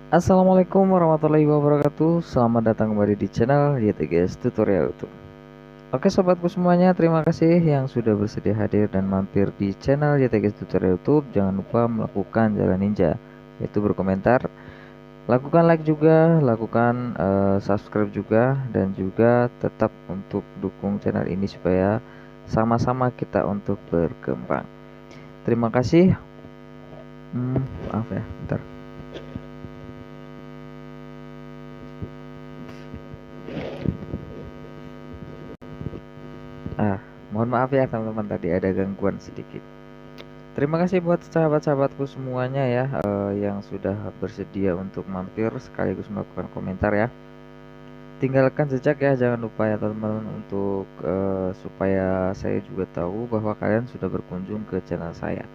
Assalamualaikum warahmatullahi wabarakatuh. Selamat datang kembali di channel YTGS Tutorial YouTube. Oke sobatku semuanya, terima kasih yang sudah bersedia hadir dan mampir di channel YTGS Tutorial YouTube. Jangan lupa melakukan jalan ninja, yaitu berkomentar, lakukan like juga, lakukan subscribe juga, dan juga tetap untuk dukung channel ini supaya sama-sama kita untuk berkembang. Terima kasih. Maaf ya, bentar. Mohon maaf ya teman-teman, tadi ada gangguan sedikit. Terima kasih buat sahabat-sahabatku semuanya ya, yang sudah bersedia untuk mampir sekaligus melakukan komentar ya. Tinggalkan jejak ya, jangan lupa ya teman-teman untuk supaya saya juga tahu bahwa kalian sudah berkunjung ke channel saya.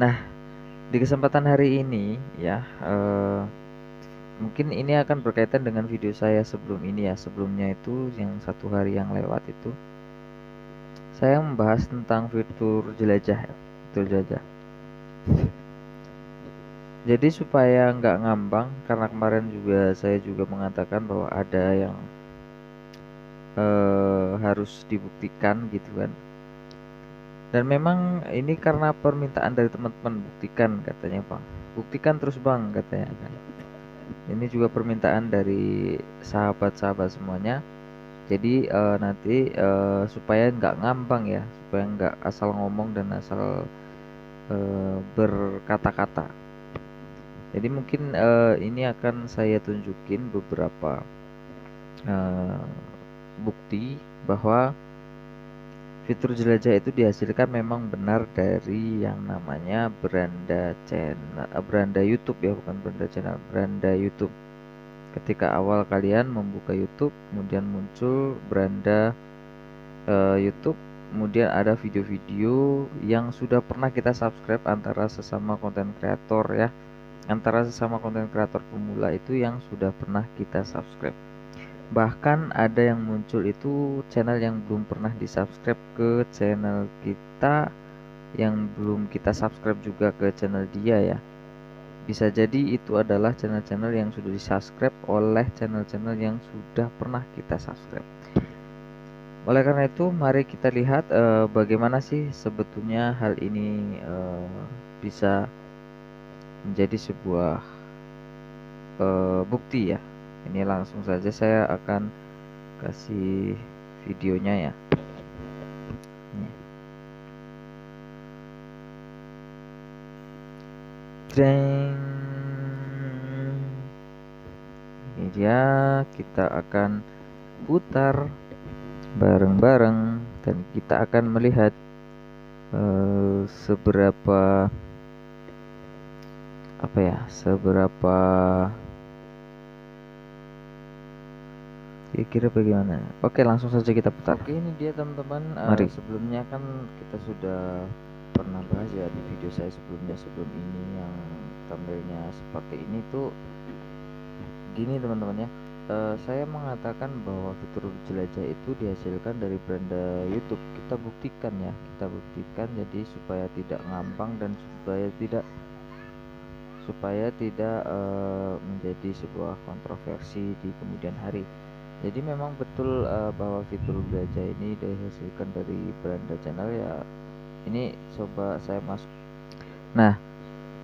Nah, di kesempatan hari ini ya, mungkin ini akan berkaitan dengan video saya sebelum ini ya. Sebelumnya itu yang 1 hari yang lewat itu saya membahas tentang fitur jelajah ya, fitur jelajah. Jadi supaya nggak ngambang, karena kemarin juga saya juga mengatakan bahwa ada yang harus dibuktikan gitu kan. Dan memang ini karena permintaan dari teman-teman, buktikan katanya Bang. Buktikan terus Bang katanya kan. Ini juga permintaan dari sahabat-sahabat semuanya. Jadi nanti supaya nggak ngambang ya, supaya nggak asal ngomong dan asal berkata-kata. Jadi mungkin ini akan saya tunjukin beberapa bukti bahwa fitur jelajah itu dihasilkan memang benar dari yang namanya beranda channel, beranda YouTube ya, bukan beranda channel, beranda YouTube. Ketika awal kalian membuka YouTube, kemudian muncul beranda YouTube, kemudian ada video-video yang sudah pernah kita subscribe antara sesama konten kreator ya, antara sesama konten kreator pemula itu yang sudah pernah kita subscribe. Bahkan ada yang muncul itu channel yang belum pernah di subscribe ke channel kita, yang belum kita subscribe juga ke channel dia ya. Bisa jadi itu adalah channel-channel yang sudah di subscribe oleh channel-channel yang sudah pernah kita subscribe. Oleh karena itu mari kita lihat bagaimana sih sebetulnya hal ini bisa menjadi sebuah bukti ya. Ini langsung saja saya akan kasih videonya ya. Jreng. Ini dia, kita akan putar bareng-bareng dan kita akan melihat seberapa kira-kira bagaimana. Oke, langsung saja kita putar. Oke, ini dia teman-teman. Mari. Sebelumnya kan kita sudah pernah bahas ya di video saya sebelumnya, sebelum ini yang thumbnailnya seperti ini tuh gini teman-teman ya. Saya mengatakan bahwa fitur jelajah itu dihasilkan dari beranda YouTube. Kita buktikan ya, kita buktikan jadi supaya tidak ngambang dan supaya tidak menjadi sebuah kontroversi di kemudian hari. Jadi memang betul bahwa fitur jelajah ini dihasilkan dari beranda channel ya. Ini coba saya masuk. Nah,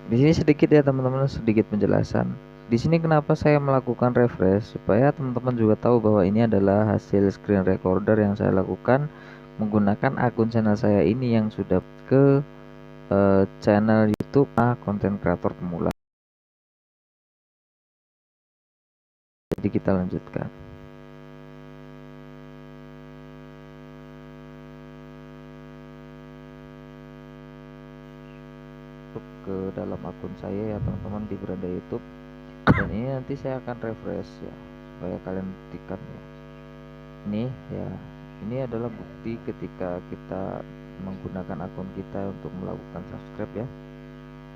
di sini sedikit ya teman-teman, sedikit penjelasan. Di sini kenapa saya melakukan refresh supaya teman-teman juga tahu bahwa ini adalah hasil screen recorder yang saya lakukan menggunakan akun channel saya ini yang sudah ke channel YouTube konten kreator pemula. Jadi kita lanjutkan. Ke dalam akun saya ya teman-teman di beranda YouTube, dan ini nanti saya akan refresh ya supaya kalian buktikan ya. Ini ya, ini adalah bukti ketika kita menggunakan akun kita untuk melakukan subscribe ya.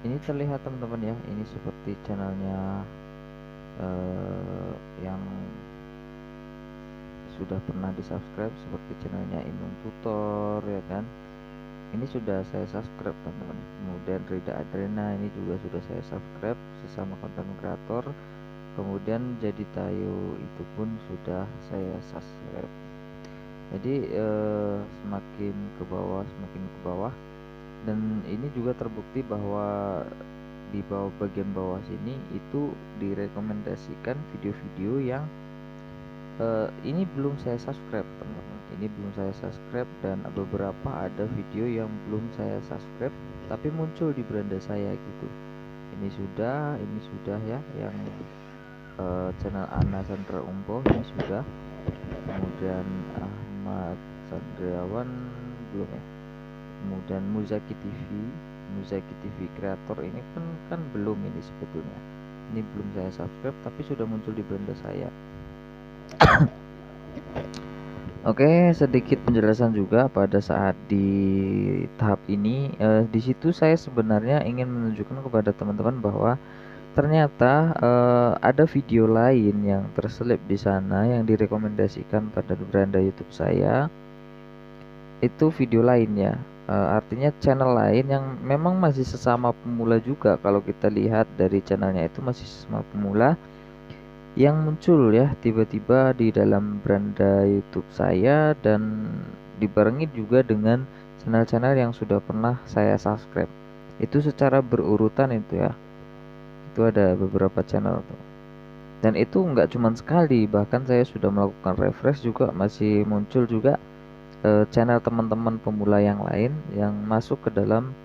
Ini terlihat teman-teman ya, ini seperti channelnya yang sudah pernah di subscribe seperti channelnya Inung Tutor ya kan. ini sudah saya subscribe teman-teman. Kemudian Rida Adrena ini juga sudah saya subscribe, sesama konten kreator. Kemudian Jadi Tayo itu pun sudah saya subscribe. Jadi semakin ke bawah, dan ini juga terbukti bahwa di bagian bawah sini itu direkomendasikan video-video yang ini belum saya subscribe teman-teman. Ini belum saya subscribe, dan beberapa ada video yang belum saya subscribe tapi muncul di beranda saya gitu. Ini sudah ya, yang channel Ana Sandra Umpo ini sudah. Kemudian Ahmad Sandriawan belum ya. Kemudian Muzaki TV kreator ini kan belum, ini sebetulnya ini belum saya subscribe tapi sudah muncul di beranda saya. Oke, sedikit penjelasan juga pada saat di tahap ini. Di situ saya sebenarnya ingin menunjukkan kepada teman-teman bahwa ternyata ada video lain yang terselip di sana yang direkomendasikan pada beranda YouTube saya. Itu video lain ya, artinya channel lain yang memang masih sesama pemula juga. Kalau kita lihat dari channelnya itu masih sesama pemula yang muncul ya tiba-tiba di dalam beranda YouTube saya, dan dibarengi juga dengan channel-channel yang sudah pernah saya subscribe. Itu secara berurutan itu ya. Itu ada beberapa channel tuh. Dan itu nggak cuma sekali, bahkan saya sudah melakukan refresh juga masih muncul juga channel teman-teman pemula yang lain yang masuk ke dalam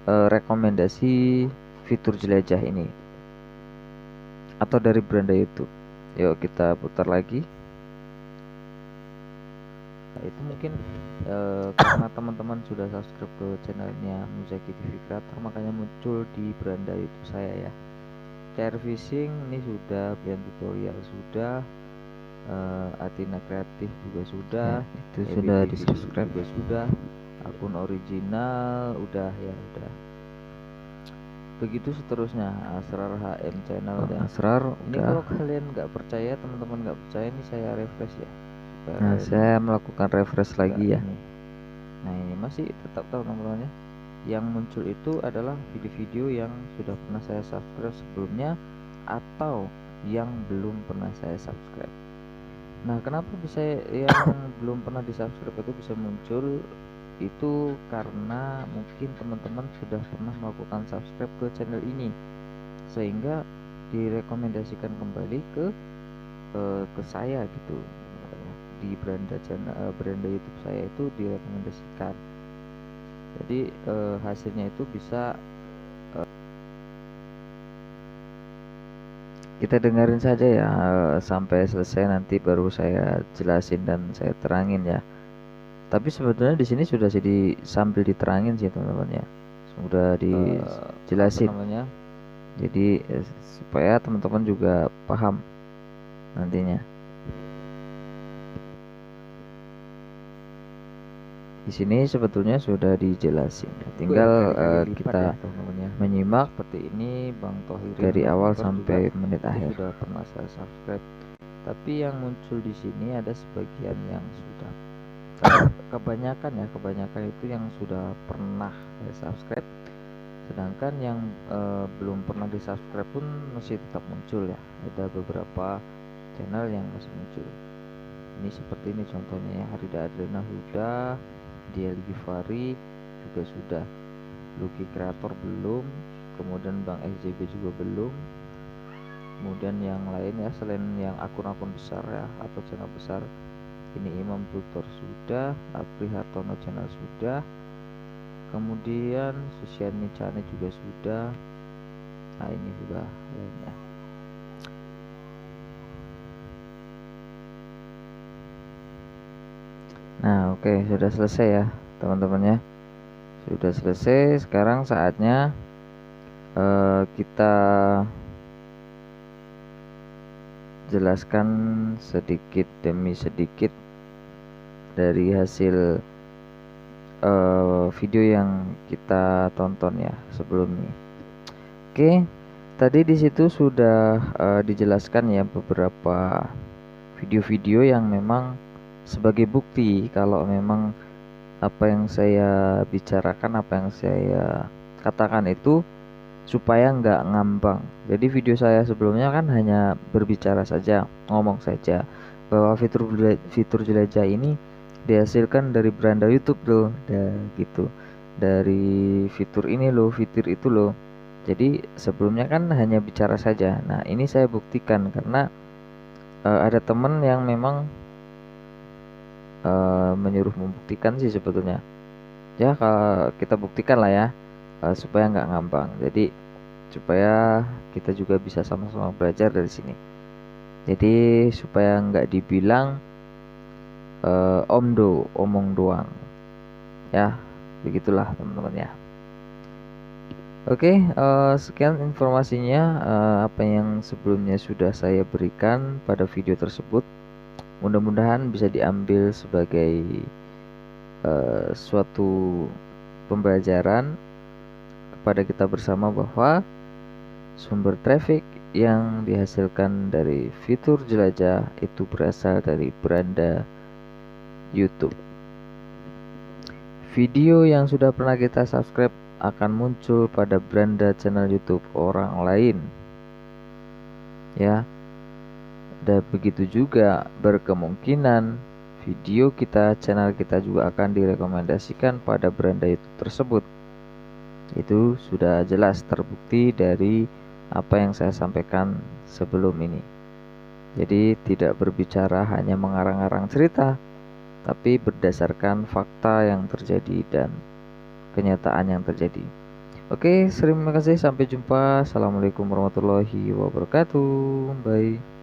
rekomendasi fitur jelajah ini atau dari beranda YouTube. Yuk kita putar lagi. Nah, itu mungkin karena teman-teman sudah subscribe ke channelnya Muzaki TV Creator, makanya muncul di beranda YouTube saya ya. Cair Fishing ini sudah, Bian Tutorial sudah, Atina Kreatif juga sudah, itu sudah di subscribe juga sudah, akun original udah ya, udah. Begitu seterusnya. Asrar HM channel dan Asrar ini udah. kalau kalian nggak percaya, teman-teman nggak percaya, ini saya refresh ya. Nah, saya melakukan refresh lagi ya. Nah ini masih tetap teman-teman ya. Yang muncul itu adalah video-video yang sudah pernah saya subscribe sebelumnya atau yang belum pernah saya subscribe. Nah kenapa bisa yang belum pernah di subscribe itu bisa muncul? Itu karena mungkin teman-teman sudah pernah melakukan subscribe ke channel ini sehingga direkomendasikan kembali ke saya gitu. Di beranda YouTube saya itu direkomendasikan. Jadi hasilnya itu bisa kita dengerin saja ya sampai selesai, nanti baru saya jelasin dan saya terangin ya. Tapi sebetulnya di sini sudah sambil diterangin sih teman-teman ya, sudah dijelasin namanya. Jadi supaya teman-teman juga paham nantinya. Di sini sebetulnya sudah dijelasin, tinggal kita menyimak seperti ini. Bang Tohir dari awal sampai menit akhir sudah pernah saya subscribe, tapi yang muncul di sini ada sebagian yang sudah, kebanyakan itu yang sudah pernah saya subscribe, sedangkan yang belum pernah di subscribe pun masih tetap muncul ya. Ada beberapa channel yang masih muncul. Ini seperti ini contohnya ya, Rida Adrena sudah, Diel Givari juga sudah, Lucky Creator belum, kemudian Bang SJB juga belum, kemudian yang lain ya selain yang akun-akun besar ya atau channel besar, ini Imam Tutor sudah, Apri Hartono channel sudah, kemudian Susiani Chane juga sudah. Nah ini sudah lainnya. Nah oke, sudah selesai ya teman-teman ya, sudah selesai. Sekarang saatnya kita jelaskan sedikit demi sedikit dari hasil video yang kita tonton ya sebelumnya. Oke, tadi di situ sudah dijelaskan ya beberapa video-video yang memang sebagai bukti kalau memang apa yang saya bicarakan, apa yang saya katakan itu supaya nggak ngambang. Jadi video saya sebelumnya kan hanya berbicara saja, ngomong saja bahwa fitur jelajah ini dihasilkan dari beranda YouTube loh, gitu. Dari fitur ini loh, fitur itu loh. Jadi sebelumnya kan hanya bicara saja. Nah, ini saya buktikan karena ada teman yang memang menyuruh membuktikan sih sebetulnya. Ya, kalau kita buktikan lah ya, supaya nggak ngambang. Jadi supaya kita juga bisa sama-sama belajar dari sini. Jadi supaya nggak dibilang omong doang. Ya, begitulah teman-teman ya. Oke, sekian informasinya, apa yang sebelumnya sudah saya berikan pada video tersebut. Mudah-mudahan bisa diambil sebagai suatu pembelajaran kepada kita bersama bahwa sumber traffic yang dihasilkan dari fitur jelajah itu berasal dari beranda YouTube. Video yang sudah pernah kita subscribe akan muncul pada beranda channel YouTube orang lain. Ya. Dan begitu juga berkemungkinan video kita, channel kita juga akan direkomendasikan pada beranda YouTube tersebut. Itu sudah jelas terbukti dari apa yang saya sampaikan sebelum ini. Jadi tidak berbicara hanya mengarang-arang cerita, tapi berdasarkan fakta yang terjadi dan kenyataan yang terjadi. Oke, terima kasih, sampai jumpa. Assalamualaikum warahmatullahi wabarakatuh. Bye.